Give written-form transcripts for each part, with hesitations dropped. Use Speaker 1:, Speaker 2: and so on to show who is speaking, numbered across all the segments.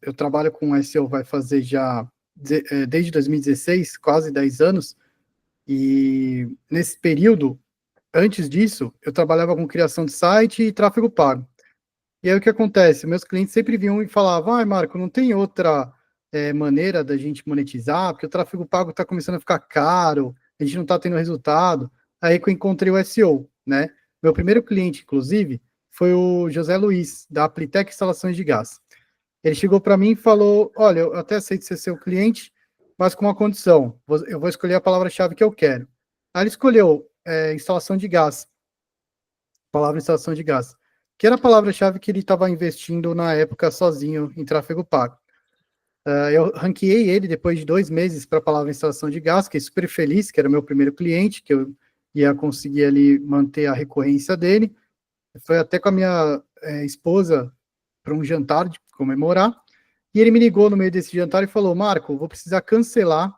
Speaker 1: eu trabalho com SEO, vai fazer já desde 2016, quase 10 anos, e nesse período, antes disso, eu trabalhava com criação de site e tráfego pago. E aí o que acontece? Meus clientes sempre vinham e falavam, Marco, não tem outra maneira da gente monetizar, porque o tráfego pago está começando a ficar caro, a gente não está tendo resultado. Aí que eu encontrei o SEO, né? Meu primeiro cliente, inclusive, foi o José Luiz, da Aplitec Instalações de Gás. Ele chegou para mim e falou, olha, eu até aceito ser seu cliente, mas com uma condição, eu vou escolher a palavra-chave que eu quero. Aí ele escolheu instalação de gás, palavra instalação de gás, que era a palavra-chave que ele estava investindo na época sozinho em tráfego pago. Eu ranqueei ele depois de 2 meses para a palavra instalação de gás, fiquei super feliz, que era meu primeiro cliente, que eu ia conseguir ali manter a recorrência dele. Foi até com a minha esposa para um jantar de comemorar, e ele me ligou no meio desse jantar e falou, Marco, vou precisar cancelar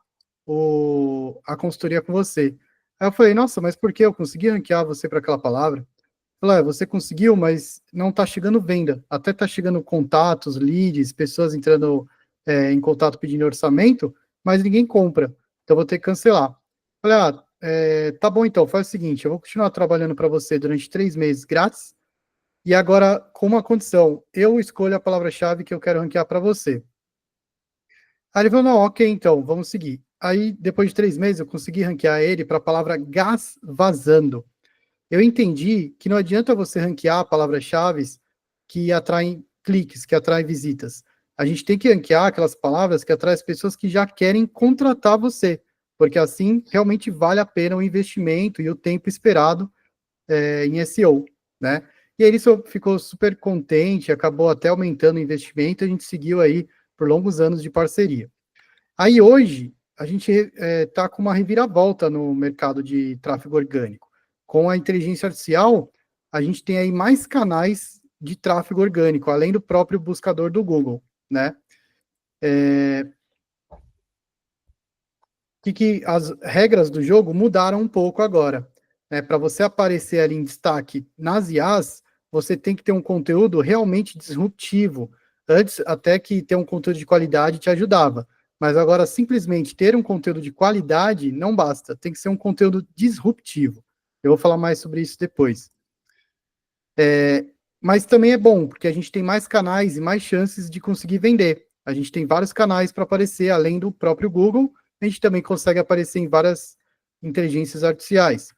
Speaker 1: a consultoria com você. Aí eu falei, nossa, mas por que eu consegui ranquear você para aquela palavra? Falei, você conseguiu, mas não está chegando venda. Até está chegando contatos, leads, pessoas entrando em contato pedindo orçamento, mas ninguém compra. Então, vou ter que cancelar. Falei, tá bom então, faz o seguinte, eu vou continuar trabalhando para você durante 3 meses grátis, e agora, com uma condição, eu escolho a palavra-chave que eu quero ranquear para você. Aí ele falou, não, ok, então, vamos seguir. Aí, depois de 3 meses, eu consegui ranquear ele para a palavra gás vazando. Eu entendi que não adianta você ranquear palavras-chave que atraem cliques, que atraem visitas. A gente tem que ranquear aquelas palavras que atraem as pessoas que já querem contratar você, porque assim realmente vale a pena o investimento e o tempo esperado em SEO, né? E aí ele ficou super contente, acabou até aumentando o investimento, a gente seguiu aí por longos anos de parceria. Aí hoje, a gente está com uma reviravolta no mercado de tráfego orgânico. Com a inteligência artificial, a gente tem aí mais canais de tráfego orgânico, além do próprio buscador do Google, né? Que as regras do jogo mudaram um pouco agora. Para você aparecer ali em destaque nas IAs, você tem que ter um conteúdo realmente disruptivo. Antes, até que ter um conteúdo de qualidade te ajudava. Mas agora, simplesmente ter um conteúdo de qualidade não basta. Tem que ser um conteúdo disruptivo. Eu vou falar mais sobre isso depois. Mas também é bom, porque a gente tem mais canais e mais chances de conseguir vender. A gente tem vários canais para aparecer, além do próprio Google, a gente também consegue aparecer em várias inteligências artificiais.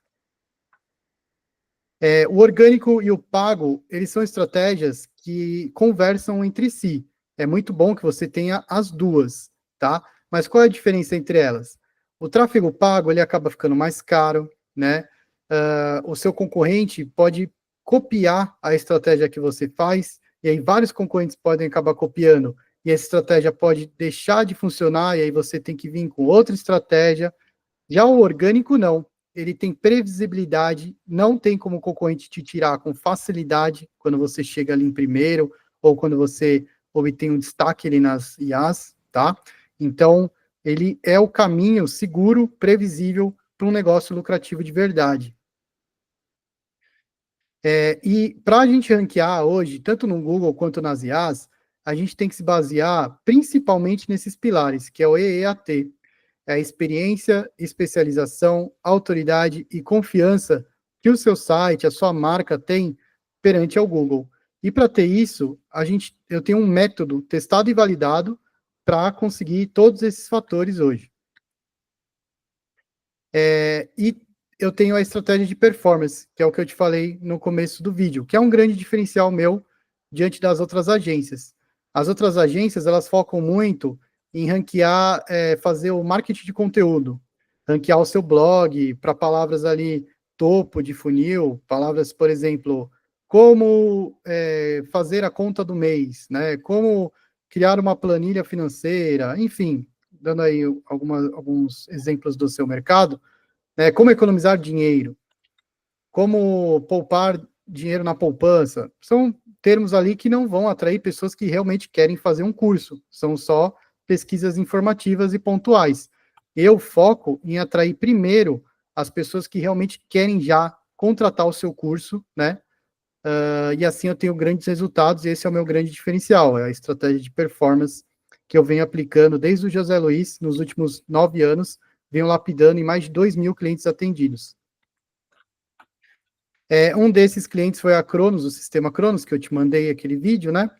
Speaker 1: O orgânico e o pago, eles são estratégias que conversam entre si. É muito bom que você tenha as duas, tá? Mas qual é a diferença entre elas? O tráfego pago, ele acaba ficando mais caro, né? O seu concorrente pode copiar a estratégia que você faz, e aí vários concorrentes podem acabar copiando, e essa estratégia pode deixar de funcionar, e aí você tem que vir com outra estratégia. Já o orgânico, não. Ele tem previsibilidade, não tem como o concorrente te tirar com facilidade quando você chega ali em primeiro, ou quando você obtém um destaque ali nas IAs, tá? Então, ele é o caminho seguro, previsível, para um negócio lucrativo de verdade. E para a gente ranquear hoje, tanto no Google quanto nas IAs, a gente tem que se basear principalmente nesses pilares, que é o EEAT, é a experiência, especialização, autoridade e confiança que o seu site, a sua marca tem perante ao Google. E para ter isso, eu tenho um método testado e validado para conseguir todos esses fatores hoje. E eu tenho a estratégia de performance, que é o que eu te falei no começo do vídeo, que é um grande diferencial meu diante das outras agências. As outras agências, elas focam muito em ranquear, fazer o marketing de conteúdo, ranquear o seu blog para palavras ali topo de funil, palavras, por exemplo, como fazer a conta do mês, né? Como criar uma planilha financeira, enfim, dando aí alguns exemplos do seu mercado, né? Como economizar dinheiro, como poupar dinheiro na poupança, são termos ali que não vão atrair pessoas que realmente querem fazer um curso, são só pesquisas informativas e pontuais. Eu foco em atrair primeiro as pessoas que realmente querem já contratar o seu curso, né? e assim eu tenho grandes resultados, e esse é o meu grande diferencial, é a estratégia de performance que eu venho aplicando desde o José Luiz, nos últimos 9 anos, venho lapidando em mais de 2.000 clientes atendidos. Um desses clientes foi a Cronos, o sistema Cronos, que eu te mandei aquele vídeo, né?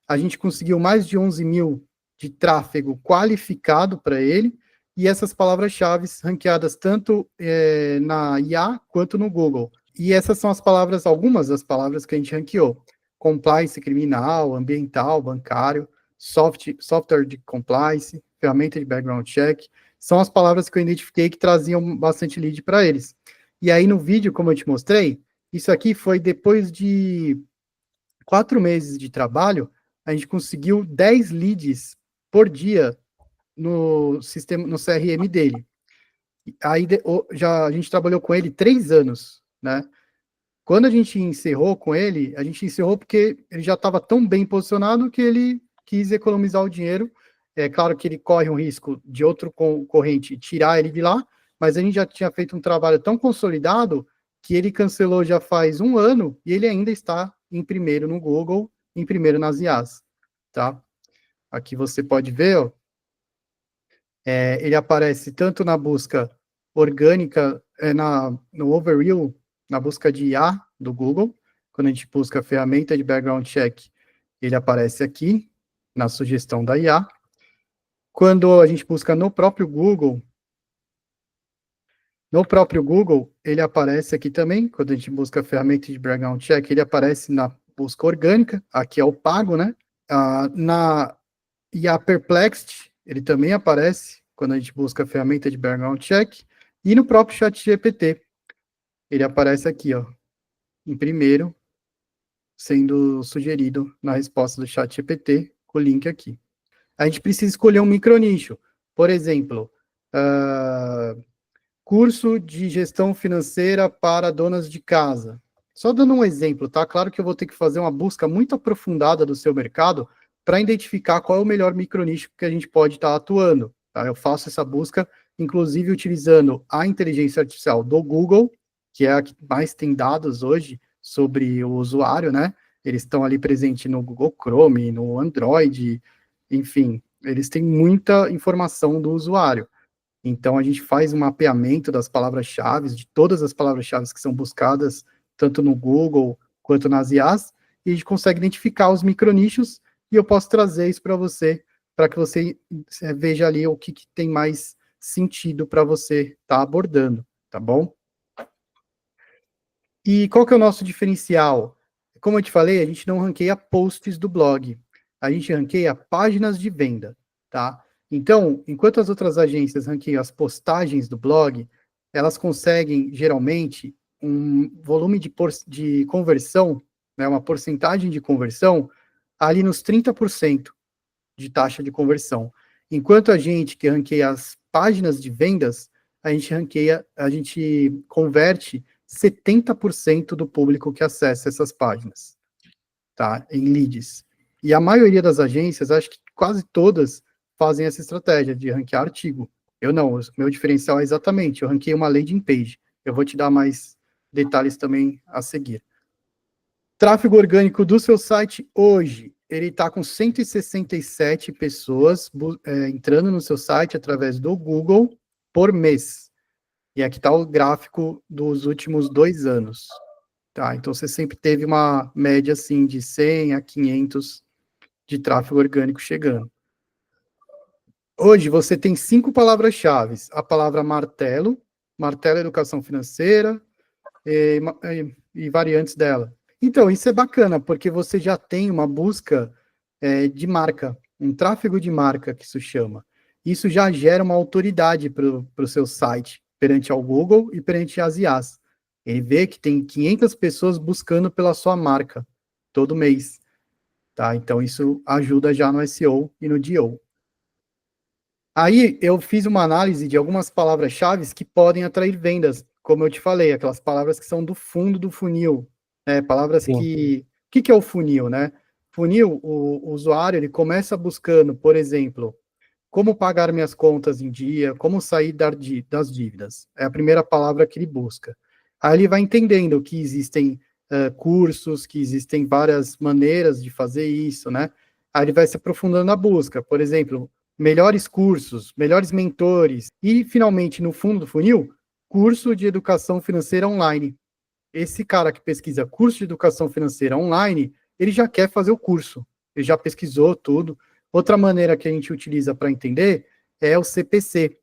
Speaker 1: A gente conseguiu mais de 11 mil de tráfego qualificado para ele, e essas palavras-chave ranqueadas tanto na IA quanto no Google. E essas são as palavras, algumas das palavras que a gente ranqueou. Compliance criminal, ambiental, bancário, software de compliance, ferramenta de background check, são as palavras que eu identifiquei que traziam bastante lead para eles. E aí no vídeo, como eu te mostrei, isso aqui foi depois de 4 meses de trabalho, a gente conseguiu 10 leads por dia no sistema, no CRM dele. Aí a gente trabalhou com ele 3 anos, né? Quando a gente encerrou com ele, a gente encerrou porque ele já estava tão bem posicionado que ele quis economizar o dinheiro. É claro que ele corre um risco de outro concorrente tirar ele de lá, mas a gente já tinha feito um trabalho tão consolidado que ele cancelou já faz 1 ano e ele ainda está em primeiro no Google, em primeiro nas IAs, tá? Aqui você pode ver, ó, ele aparece tanto na busca orgânica, no overview, na busca de IA do Google, quando a gente busca a ferramenta de background check, ele aparece aqui, na sugestão da IA. Quando a gente busca no próprio Google, ele aparece aqui também, quando a gente busca a ferramenta de background check, ele aparece na busca orgânica, aqui é o pago, né? Na IA Perplexity, ele também aparece quando a gente busca a ferramenta de background check, e no próprio ChatGPT, ele aparece aqui, ó, em primeiro, sendo sugerido na resposta do ChatGPT, com o link aqui. A gente precisa escolher um micronicho. Por exemplo, curso de gestão financeira para donas de casa. Só dando um exemplo, tá? Claro que eu vou ter que fazer uma busca muito aprofundada do seu mercado para identificar qual é o melhor micronicho que a gente pode estar atuando. Tá? Eu faço essa busca, inclusive utilizando a inteligência artificial do Google, que é a que mais tem dados hoje sobre o usuário, né? Eles estão ali presentes no Google Chrome, no Android, enfim, eles têm muita informação do usuário. Então, a gente faz um mapeamento das palavras-chave, de todas as palavras-chave que são buscadas, tanto no Google quanto nas IAs, e a gente consegue identificar os micronichos, e eu posso trazer isso para que você veja ali o que tem mais sentido para você estar abordando, tá bom? E qual que é o nosso diferencial? Como eu te falei, a gente não ranqueia posts do blog, a gente ranqueia páginas de venda, tá? Então, enquanto as outras agências ranqueiam as postagens do blog, elas conseguem, geralmente, um volume de conversão, né, uma porcentagem de conversão, ali nos 30% de taxa de conversão. Enquanto a gente que ranqueia as páginas de vendas, a gente converte 70% do público que acessa essas páginas, tá? Em leads. E a maioria das agências, acho que quase todas, fazem essa estratégia de ranquear artigo. Eu não, o meu diferencial é exatamente, eu ranqueei uma landing page. Eu vou te dar mais detalhes também a seguir. Tráfego orgânico do seu site hoje, ele está com 167 pessoas entrando no seu site através do Google por mês. E aqui está o gráfico dos últimos 2 anos. Tá? Então, você sempre teve uma média assim, de 100 a 500 de tráfego orgânico chegando. Hoje, você tem 5 palavras-chave. A palavra martelo, martelo educação financeira e variantes dela. Então, isso é bacana, porque você já tem uma busca de marca, um tráfego de marca, que isso chama. Isso já gera uma autoridade para o seu site, perante ao Google e perante as IAs. Ele vê que tem 500 pessoas buscando pela sua marca, todo mês. Tá? Então, isso ajuda já no SEO e no DO. Aí, eu fiz uma análise de algumas palavras-chave que podem atrair vendas, como eu te falei, aquelas palavras que são do fundo do funil, palavras que... O que é o funil, né? Funil, o usuário, ele começa buscando, por exemplo, como pagar minhas contas em dia, como sair das dívidas. É a primeira palavra que ele busca. Aí ele vai entendendo que existem cursos, que existem várias maneiras de fazer isso, né? Aí ele vai se aprofundando na busca, por exemplo, melhores cursos, melhores mentores, e finalmente, no fundo do funil, curso de educação financeira online. Esse cara que pesquisa curso de educação financeira online, ele já quer fazer o curso, ele já pesquisou tudo. Outra maneira que a gente utiliza para entender é o CPC,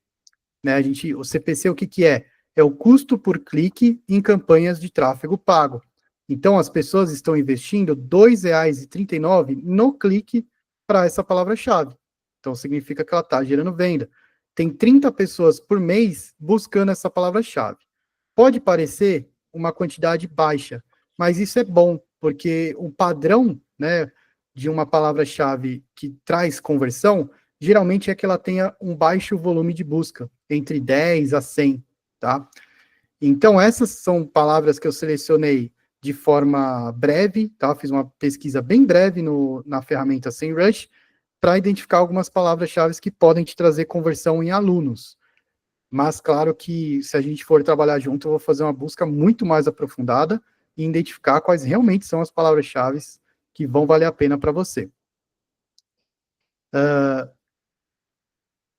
Speaker 1: né? O CPC, o que que é? É o custo por clique em campanhas de tráfego pago. Então, as pessoas estão investindo R$ 2,39 no clique para essa palavra-chave. Então, significa que ela está gerando venda. Tem 30 pessoas por mês buscando essa palavra-chave. Pode parecer uma quantidade baixa, mas isso é bom, porque o padrão, né, de uma palavra-chave que traz conversão, geralmente é que ela tenha um baixo volume de busca, entre 10 a 100, tá? Então, essas são palavras que eu selecionei de forma breve, tá? Fiz uma pesquisa bem breve na ferramenta SEMrush para identificar algumas palavras-chave que podem te trazer conversão em alunos. Mas, claro que se a gente for trabalhar junto, eu vou fazer uma busca muito mais aprofundada e identificar quais realmente são as palavras-chave que vão valer a pena para você.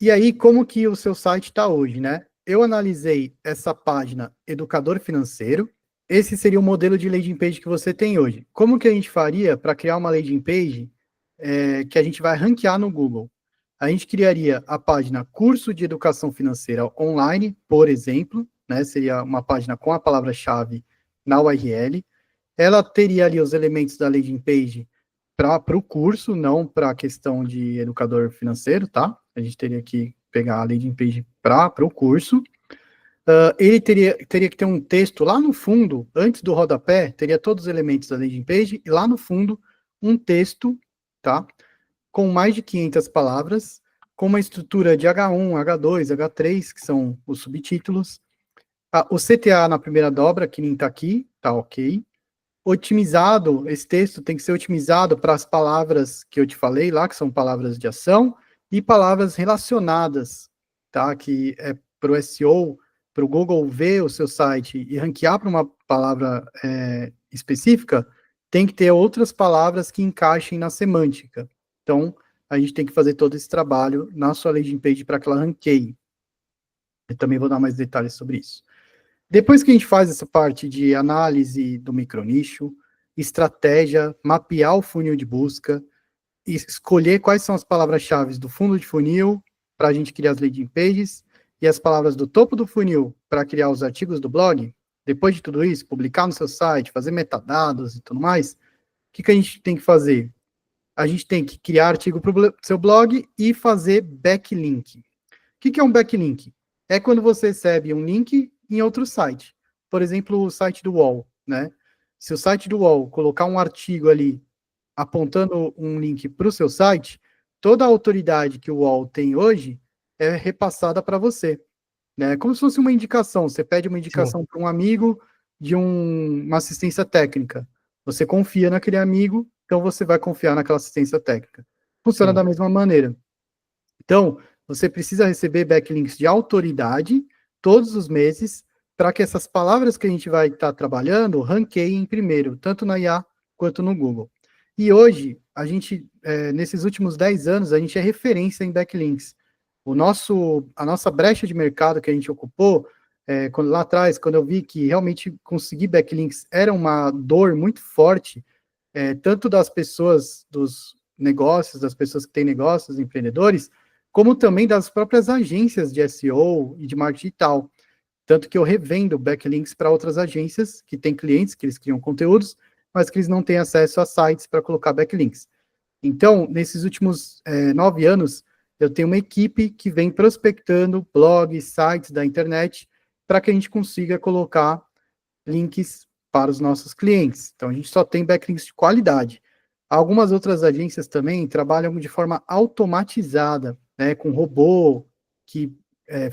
Speaker 1: E aí, como que o seu site está hoje, né? Eu analisei essa página Educador Financeiro. Esse seria o modelo de landing page que você tem hoje. Como que a gente faria para criar uma landing page que a gente vai ranquear no Google? A gente criaria a página Curso de Educação Financeira Online, por exemplo, né? Seria uma página com a palavra-chave na URL. Ela teria ali os elementos da landing page para o curso, não para a questão de educador financeiro, tá? A gente teria que pegar a landing page para o curso. Ele teria que ter um texto lá no fundo, antes do rodapé, teria todos os elementos da landing page, e lá no fundo, um texto, tá? Com mais de 500 palavras, com uma estrutura de H1, H2, H3, que são os subtítulos. O CTA na primeira dobra, que nem está aqui, tá ok. Otimizado, esse texto tem que ser otimizado para as palavras que eu te falei lá, que são palavras de ação, e palavras relacionadas, tá? Que é para o SEO, para o Google ver o seu site e ranquear para uma palavra específica, tem que ter outras palavras que encaixem na semântica. Então, a gente tem que fazer todo esse trabalho na sua landing page para que ela ranqueie. Eu também vou dar mais detalhes sobre isso. Depois que a gente faz essa parte de análise do micronicho, estratégia, mapear o funil de busca, escolher quais são as palavras-chave do fundo de funil para a gente criar as landing pages e as palavras do topo do funil para criar os artigos do blog, depois de tudo isso, publicar no seu site, fazer metadados e tudo mais, o que a gente tem que fazer? A gente tem que criar artigo para o seu blog e fazer backlink. O que é um backlink? É quando você recebe um link em outro site. Por exemplo, o site do UOL, né? Se o site do UOL colocar um artigo ali apontando um link para o seu site, toda a autoridade que o UOL tem hoje é repassada para você, né? Como se fosse uma indicação. Você pede uma indicação para um amigo de uma assistência técnica. Você confia naquele amigo, então você vai confiar naquela assistência técnica. Funciona da mesma maneira. Então, você precisa receber backlinks de autoridade todos os meses para que essas palavras que a gente vai estar trabalhando ranqueiem primeiro, tanto na IA quanto no Google. E hoje, a gente, nesses últimos 10 anos, a gente é referência em backlinks. A nossa brecha de mercado que a gente ocupou, lá atrás, quando eu vi que realmente conseguir backlinks era uma dor muito forte, tanto das pessoas, dos negócios, das pessoas que têm negócios, empreendedores, como também das próprias agências de SEO e de marketing digital. Tanto que eu revendo backlinks para outras agências que têm clientes que eles criam conteúdos, mas que eles não têm acesso a sites para colocar backlinks. Então, nesses últimos 9 anos, eu tenho uma equipe que vem prospectando blogs, sites da internet, para que a gente consiga colocar links para os nossos clientes. Então, a gente só tem backlinks de qualidade. Algumas outras agências também trabalham de forma automatizada, né, com robô que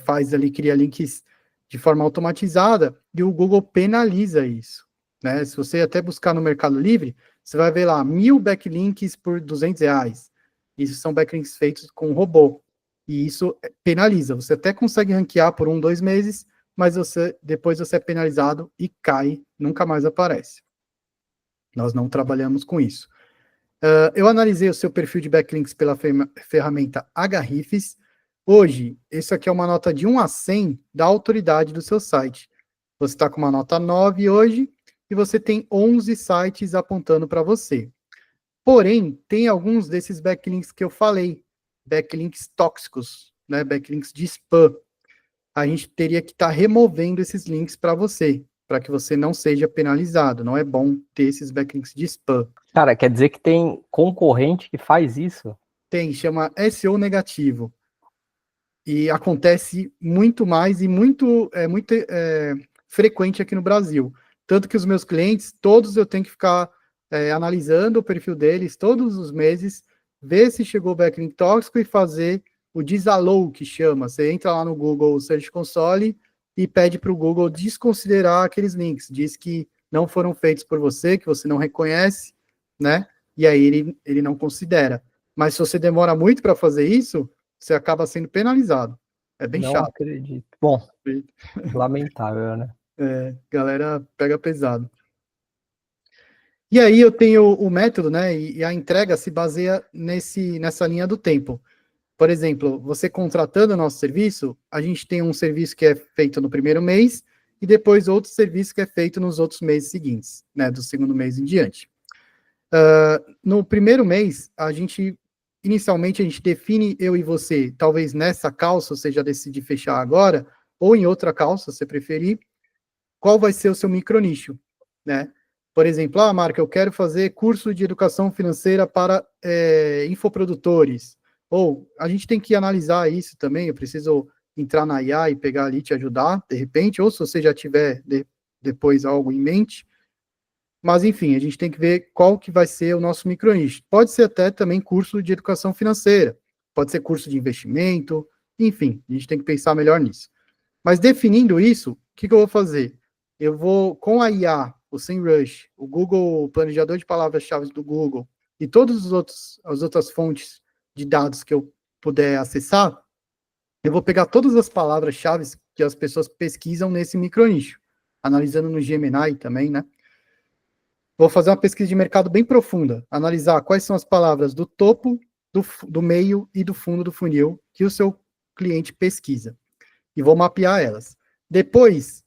Speaker 1: faz ali, cria links de forma automatizada, e o Google penaliza isso, né? Se você até buscar no Mercado Livre, você vai ver lá 1.000 backlinks por R$ 200. Isso são backlinks feitos com robô. E isso penaliza. Você até consegue ranquear por 1, 2 meses, mas depois você é penalizado e cai, nunca mais aparece. Nós não trabalhamos com isso. Eu analisei o seu perfil de backlinks pela ferramenta Ahrefs. Hoje, isso aqui é uma nota de 1 a 100 da autoridade do seu site. Você está com uma nota 9 hoje e você tem 11 sites apontando para você. Porém, tem alguns desses backlinks que eu falei, backlinks tóxicos, né, backlinks de spam. A gente teria que estar removendo esses links para você, para que você não seja penalizado. Não é bom ter esses backlinks de spam.
Speaker 2: Cara, quer dizer que tem concorrente que faz isso?
Speaker 1: Tem, chama SEO negativo. E acontece muito mais e muito frequente aqui no Brasil. Tanto que os meus clientes, todos eu tenho que ficar analisando o perfil deles todos os meses, ver se chegou o backlink tóxico e fazer o disallow, que chama. Você entra lá no Google Search Console e pede para o Google desconsiderar aqueles links. Diz que não foram feitos por você, que você não reconhece, né? E aí ele não considera. Mas se você demora muito para fazer isso, você acaba sendo penalizado. É bem
Speaker 2: Não
Speaker 1: chato.
Speaker 2: acredito. Bom, lamentável, né?
Speaker 1: Galera pega pesado. E aí eu tenho o método, né? E a entrega se baseia nessa linha do tempo. Por exemplo, você contratando o nosso serviço, a gente tem um serviço que é feito no primeiro mês e depois outro serviço que é feito nos outros meses seguintes, né? Do segundo mês em diante. No primeiro mês, inicialmente a gente define eu e você, talvez nessa calça, você já decide fechar agora, ou em outra calça, se preferir, qual vai ser o seu micronicho, né? Por exemplo, Marca, eu quero fazer curso de educação financeira para infoprodutores. Ou a gente tem que analisar isso também, eu preciso entrar na IA e pegar ali te ajudar, de repente, ou se você já tiver depois algo em mente. Mas, enfim, a gente tem que ver qual que vai ser o nosso micronicho. Pode ser até também curso de educação financeira, pode ser curso de investimento, enfim, a gente tem que pensar melhor nisso. Mas definindo isso, o que eu vou fazer? Eu vou, com a IA, o SEMrush, o Google, o planejador de palavras-chave do Google, e todas as outras fontes de dados que eu puder acessar, eu vou pegar todas as palavras-chave que as pessoas pesquisam nesse micronicho, analisando no Gemini também, né? Vou fazer uma pesquisa de mercado bem profunda, analisar quais são as palavras do topo, do meio e do fundo do funil que o seu cliente pesquisa. E vou mapear elas. Depois,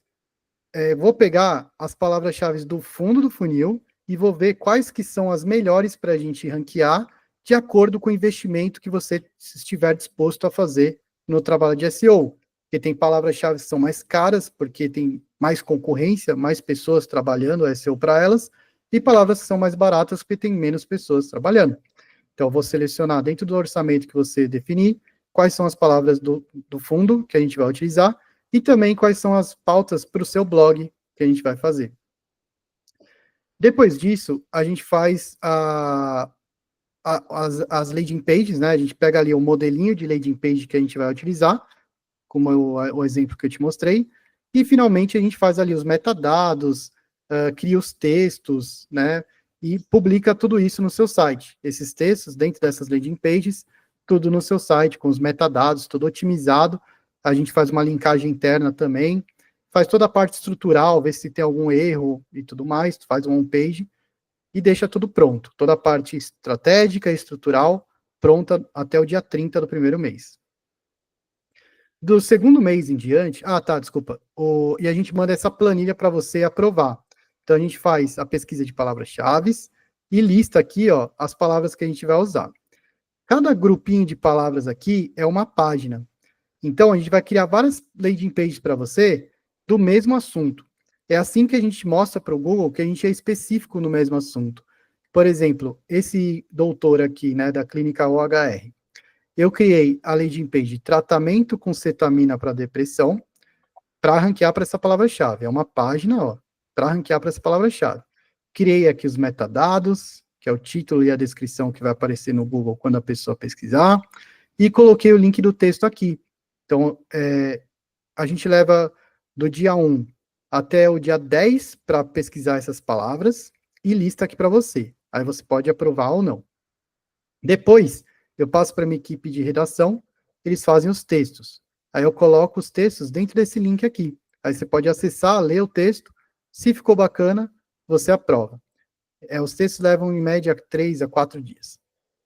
Speaker 1: vou pegar as palavras-chave do fundo do funil e vou ver quais que são as melhores para a gente ranquear de acordo com o investimento que você estiver disposto a fazer no trabalho de SEO. Porque tem palavras-chave que são mais caras, porque tem mais concorrência, mais pessoas trabalhando SEO para elas, e palavras que são mais baratas porque tem menos pessoas trabalhando. Então, eu vou selecionar dentro do orçamento que você definir quais são as palavras do fundo que a gente vai utilizar e também quais são as pautas para o seu blog que a gente vai fazer. Depois disso, a gente faz as landing pages, né? A gente pega ali o modelinho de landing page que a gente vai utilizar, como o exemplo que eu te mostrei, e finalmente a gente faz ali os metadados, cria os textos, né, e publica tudo isso no seu site. Esses textos, dentro dessas landing pages, tudo no seu site, com os metadados, tudo otimizado. A gente faz uma linkagem interna também, faz toda a parte estrutural, vê se tem algum erro e tudo mais, faz uma homepage e deixa tudo pronto. Toda a parte estratégica e estrutural pronta até o dia 30 do primeiro mês. Do segundo mês em diante, desculpa, e a gente manda essa planilha para você aprovar. Então, a gente faz a pesquisa de palavras-chave e lista aqui, ó, as palavras que a gente vai usar. Cada grupinho de palavras aqui é uma página. Então, a gente vai criar várias landing pages para você do mesmo assunto. É assim que a gente mostra para o Google que a gente é específico no mesmo assunto. Por exemplo, esse doutor aqui, né, da clínica OHR, eu criei a landing page tratamento com cetamina para depressão, para ranquear para essa palavra-chave. É uma página, ó, para ranquear para essa palavra-chave. Criei aqui os metadados, que é o título e a descrição que vai aparecer no Google quando a pessoa pesquisar, e coloquei o link do texto aqui. Então, a gente leva do dia 1 até o dia 10 para pesquisar essas palavras e lista aqui para você. Aí você pode aprovar ou não. Depois, eu passo para a minha equipe de redação, eles fazem os textos. Aí eu coloco os textos dentro desse link aqui. Aí você pode acessar, ler o texto. Se ficou bacana, você aprova. Os textos levam, em média, 3 a 4 dias.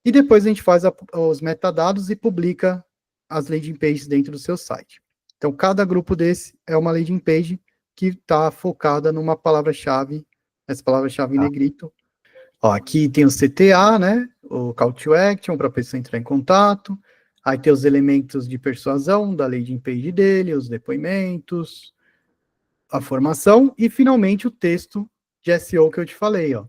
Speaker 1: E depois a gente faz os metadados e publica as landing pages dentro do seu site. Então, cada grupo desse é uma landing page que está focada numa palavra-chave, essa palavra-chave em negrito. Ó, aqui tem o CTA, né? O Call to Action, para a pessoa entrar em contato. Aí tem os elementos de persuasão da landing page dele, os depoimentos, a formação e, finalmente, o texto de SEO que eu te falei, ó.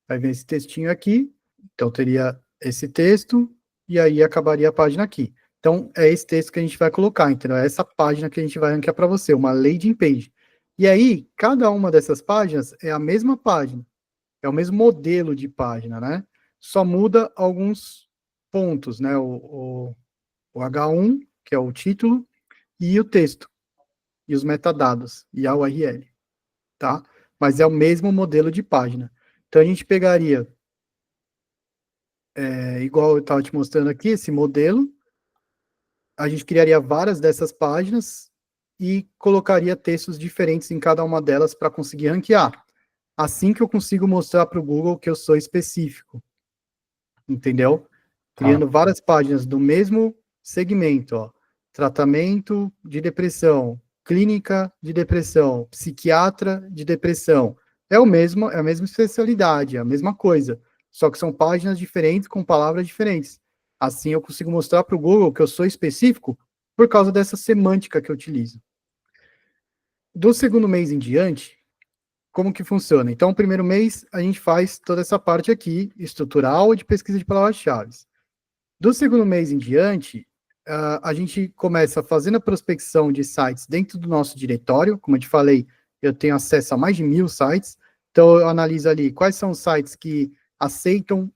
Speaker 1: Vai ver esse textinho aqui, então teria esse texto, e aí acabaria a página aqui. Então, é esse texto que a gente vai colocar, entendeu? É essa página que a gente vai ranquear para você, uma landing page. E aí, cada uma dessas páginas é a mesma página, é o mesmo modelo de página, né? Só muda alguns pontos, né? O H1, que é o título, e o texto, e os metadados, e a URL, tá? Mas é o mesmo modelo de página. Então, a gente pegaria, igual eu estava te mostrando aqui, esse modelo, a gente criaria várias dessas páginas e colocaria textos diferentes em cada uma delas para conseguir ranquear. Assim que eu consigo mostrar para o Google que eu sou específico, entendeu? Criando várias páginas do mesmo segmento, ó. Tratamento de depressão, clínica de depressão, psiquiatra de depressão. É a mesma especialidade, é a mesma coisa, só que são páginas diferentes com palavras diferentes. Assim eu consigo mostrar para o Google que eu sou específico por causa dessa semântica que eu utilizo. Do segundo mês em diante, como que funciona? Então, o primeiro mês, a gente faz toda essa parte aqui, estrutural de pesquisa de palavras-chave. Do segundo mês em diante, a gente começa fazendo a prospecção de sites dentro do nosso diretório. Como eu te falei, eu tenho acesso a mais de 1.000 sites, então eu analiso ali quais são os sites que aceitam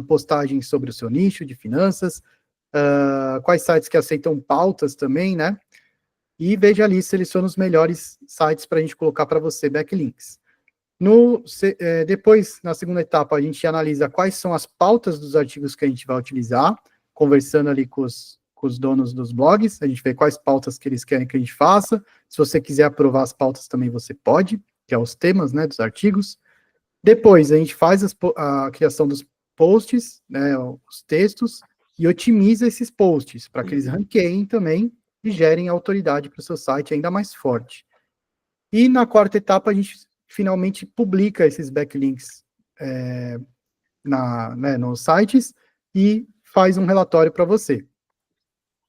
Speaker 1: postagens sobre o seu nicho de finanças, quais sites que aceitam pautas também, né? E veja ali, seleciona os melhores sites para a gente colocar para você backlinks. Depois, na segunda etapa, a gente analisa quais são as pautas dos artigos que a gente vai utilizar, conversando ali com os donos dos blogs, a gente vê quais pautas que eles querem que a gente faça. Se você quiser aprovar as pautas também você pode, que é os temas, né, dos artigos. Depois, a gente faz a criação dos posts, né, os textos, e otimiza esses posts, para que eles ranqueiem também e gerem autoridade para o seu site ainda mais forte. E na quarta etapa, a gente finalmente publica esses backlinks nos sites e faz um relatório para você.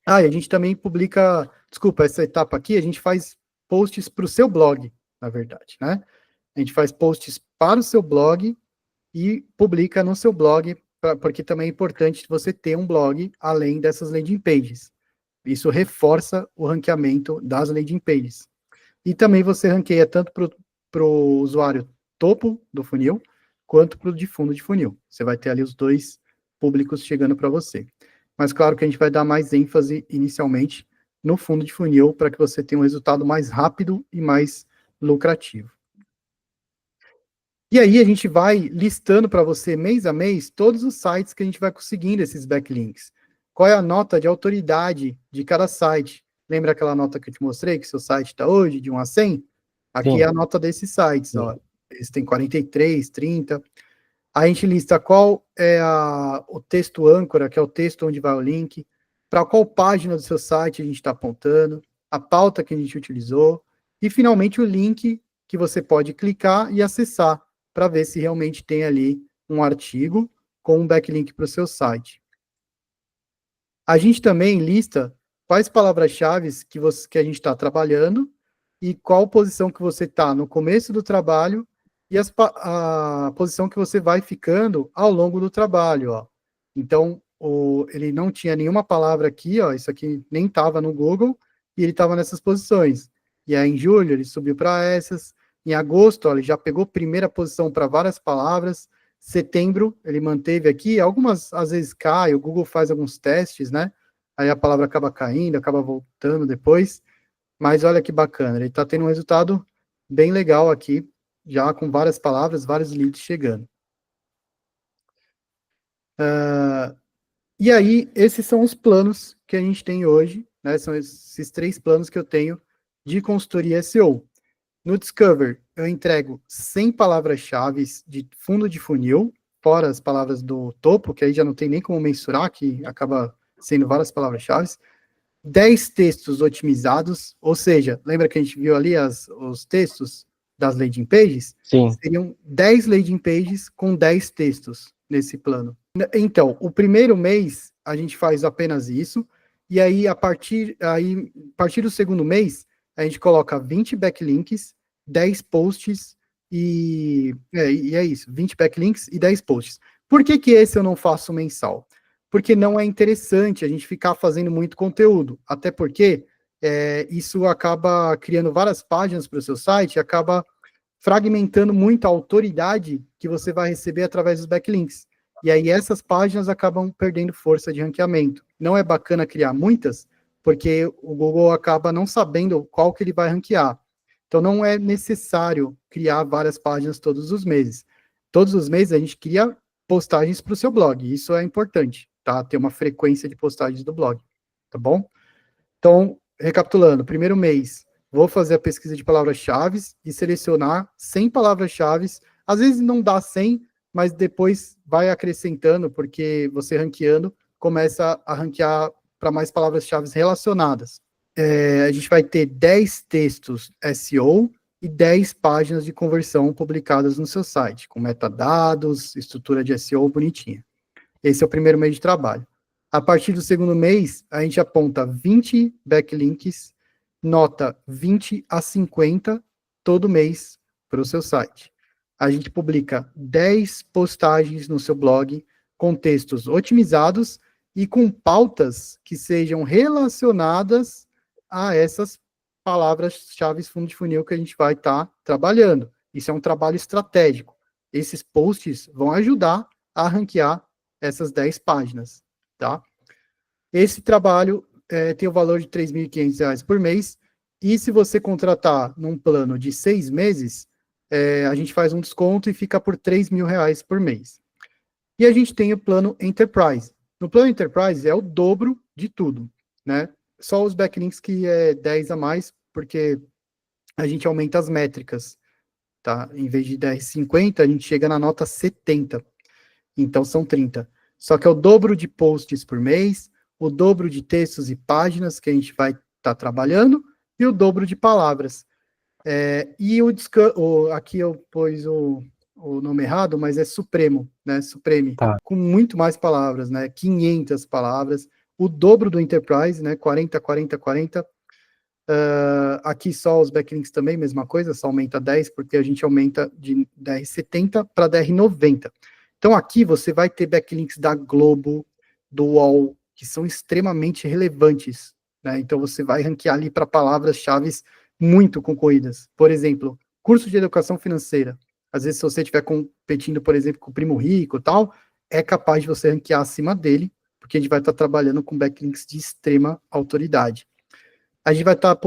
Speaker 1: E a gente também publica, desculpa, essa etapa aqui, a gente faz posts para o seu blog, na verdade, né? A gente faz posts para o seu blog e publica no seu blog, porque também é importante você ter um blog além dessas landing pages. Isso reforça o ranqueamento das landing pages. E também você ranqueia tanto para o usuário topo do funil, quanto para o de fundo de funil. Você vai ter ali os dois públicos chegando para você. Mas claro que a gente vai dar mais ênfase inicialmente no fundo de funil, para que você tenha um resultado mais rápido e mais lucrativo. E aí a gente vai listando para você, mês a mês, todos os sites que a gente vai conseguindo esses backlinks. Qual é a nota de autoridade de cada site? Lembra aquela nota que eu te mostrei, que seu site está hoje, de 1 a 100? Aqui Sim. É a nota desses sites, ó. Eles têm 43, 30. A gente lista qual é o texto âncora, que é o texto onde vai o link, para qual página do seu site a gente está apontando, a pauta que a gente utilizou, e finalmente o link que você pode clicar e acessar, para ver se realmente tem ali um artigo com um backlink para o seu site. A gente também lista quais palavras-chave que a gente está trabalhando e qual posição que você está no começo do trabalho e a posição que você vai ficando ao longo do trabalho, ó. Então, ele não tinha nenhuma palavra aqui, ó, isso aqui nem estava no Google, e ele estava nessas posições. E aí, em julho, ele subiu para essas. Em agosto, ó, ele já pegou primeira posição para várias palavras. Setembro, ele manteve aqui. Algumas, às vezes, cai, o Google faz alguns testes, né? Aí a palavra acaba caindo, acaba voltando depois. Mas olha que bacana, ele está tendo um resultado bem legal aqui, já com várias palavras, vários leads chegando. E aí, esses são os planos que a gente tem hoje, né? São esses 3 planos que eu tenho de consultoria SEO. No Discover, eu entrego 100 palavras-chave de fundo de funil, fora as palavras do topo, que aí já não tem nem como mensurar, que acaba sendo várias palavras-chave, 10 textos otimizados, ou seja, lembra que a gente viu ali os textos das landing pages?
Speaker 2: Sim.
Speaker 1: Seriam 10 landing pages com 10 textos nesse plano. Então, o primeiro mês, a gente faz apenas isso, e aí, a partir do segundo mês, a gente coloca 20 backlinks, 10 posts, e é isso, 20 backlinks e 10 posts. Por que esse eu não faço mensal? Porque não é interessante a gente ficar fazendo muito conteúdo, até porque isso acaba criando várias páginas para o seu site, acaba fragmentando muito a autoridade que você vai receber através dos backlinks. E aí essas páginas acabam perdendo força de ranqueamento. Não é bacana criar muitas, porque o Google acaba não sabendo qual que ele vai ranquear. Então não é necessário criar várias páginas todos os meses. Todos os meses a gente cria postagens para o seu blog, isso é importante, tá? Ter uma frequência de postagens do blog, tá bom? Então, recapitulando, primeiro mês, vou fazer a pesquisa de palavras-chave e selecionar 100 palavras-chave. Às vezes não dá 100, mas depois vai acrescentando, porque você ranqueando, começa a ranquear para mais palavras-chave relacionadas. A gente vai ter 10 textos SEO e 10 páginas de conversão publicadas no seu site, com metadados, estrutura de SEO bonitinha. Esse é o primeiro mês de trabalho. A partir do segundo mês, a gente aponta 20 backlinks, nota 20 a 50 todo mês para o seu site. A gente publica 10 postagens no seu blog com textos otimizados e com pautas que sejam relacionadas a essas palavras-chave fundo de funil que a gente vai estar trabalhando. Isso é um trabalho estratégico. Esses posts vão ajudar a ranquear essas 10 páginas, tá? Esse trabalho tem o valor de R$ 3.500 por mês, e se você contratar num plano de 6 meses, a gente faz um desconto e fica por R$ 3.000 por mês. E a gente tem o plano Enterprise. No plano Enterprise é o dobro de tudo, né? Só os backlinks que é 10 a mais, porque a gente aumenta as métricas, tá? Em vez de 10, 50, a gente chega na nota 70. Então são 30. Só que é o dobro de posts por mês, o dobro de textos e páginas que a gente vai estar trabalhando, e o dobro de palavras. Aqui eu pus o nome errado, mas é Supremo, né? Supreme,
Speaker 2: Tá.
Speaker 1: com muito mais palavras, né? 500 palavras, o dobro do Enterprise, né? 40, 40, 40. Aqui só os backlinks também, mesma coisa, só aumenta 10, porque a gente aumenta de DR70 para DR90. Então aqui você vai ter backlinks da Globo, do UOL, que são extremamente relevantes, né? Então você vai ranquear ali para palavras-chave muito concorridas. Por exemplo, curso de educação financeira. Às vezes, se você estiver competindo, por exemplo, com o Primo Rico e tal, é capaz de você ranquear acima dele, porque a gente vai estar trabalhando com backlinks de extrema autoridade. A gente vai estar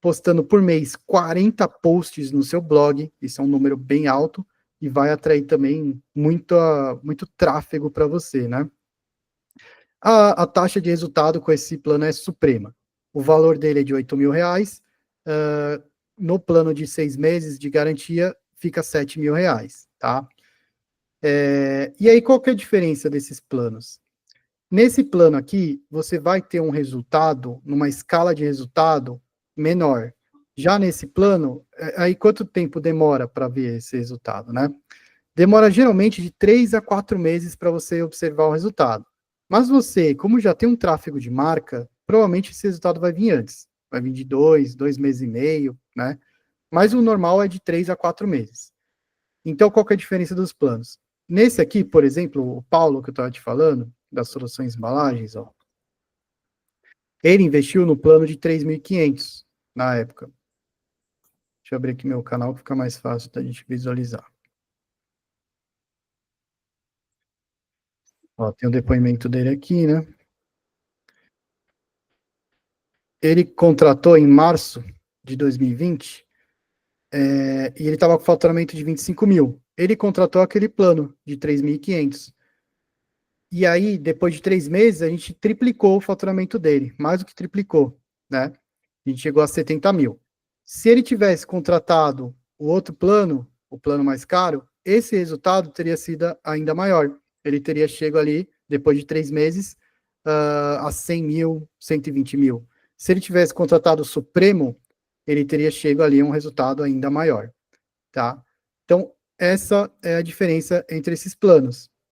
Speaker 1: postando por mês 40 posts no seu blog, isso é um número bem alto, e vai atrair também muito tráfego para você, né? A taxa de resultado com esse plano é suprema. O valor dele é de R$ 8.000, no plano de 6 meses de garantia, fica R$ 7.000, tá? E aí, qual que é a diferença desses planos? Nesse plano aqui, você vai ter um resultado, numa escala de resultado menor. Já nesse plano, aí quanto tempo demora para ver esse resultado, né? Demora geralmente de 3 a 4 meses para você observar o resultado. Mas você, como já tem um tráfego de marca, provavelmente esse resultado vai vir antes. Vai vir de 2 meses e meio, né? Mas o normal é de 3 a 4 meses. Então, qual que é a diferença dos planos? Nesse aqui, por exemplo, o Paulo, que eu estava te falando, das soluções embalagens, ó, ele investiu no plano de 3.500 na época. Deixa eu abrir aqui meu canal que fica mais fácil da gente visualizar. Ó, tem o depoimento dele aqui, né? Ele contratou em março de 2020, e ele estava com faturamento de 25 mil. Ele contratou aquele plano de 3.500. E aí, depois de 3 meses, a gente triplicou o faturamento dele, mais do que triplicou, né? A gente chegou a 70 mil. Se ele tivesse contratado o outro plano, o plano mais caro, esse resultado teria sido ainda maior. Ele teria chego ali, depois de 3 meses, a 100 mil, 120 mil. Se ele tivesse contratado o Supremo, ele teria chego ali a um resultado ainda maior, tá? Então, essa é a diferença entre esses planos.